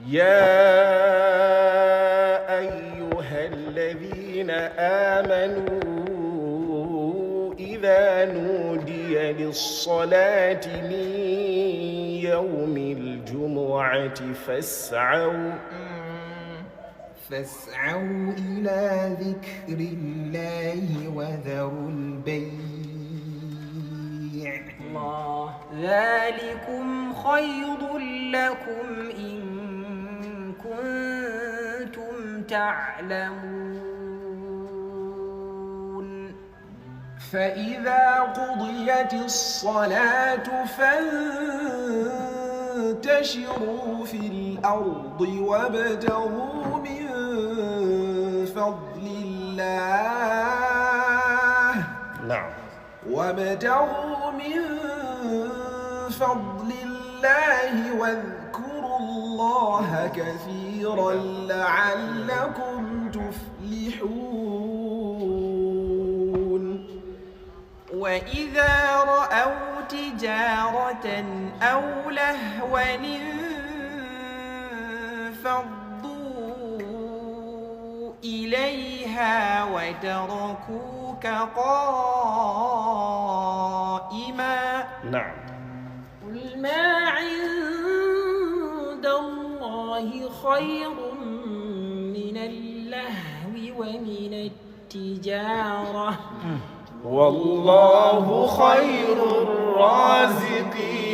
يا أيها الذين آمنوا إذا نودي للصلاة من يوم الجمعة فاسعوا إلى ذكر الله وذروا البيع ذلكم خير لكم إن كنتم تعلمون فإذا قضيت الصلاة فانتشروا في الأرض وابتغوا من فضل الله واذكروا الله كثيرا لعلكم تفلحون. وإذا رأوا تجارة أو لهوا انفضوا إليها وتركوك قائما قل ما عند الله خير من اللهو ومن التجارة والله خير الرازقين.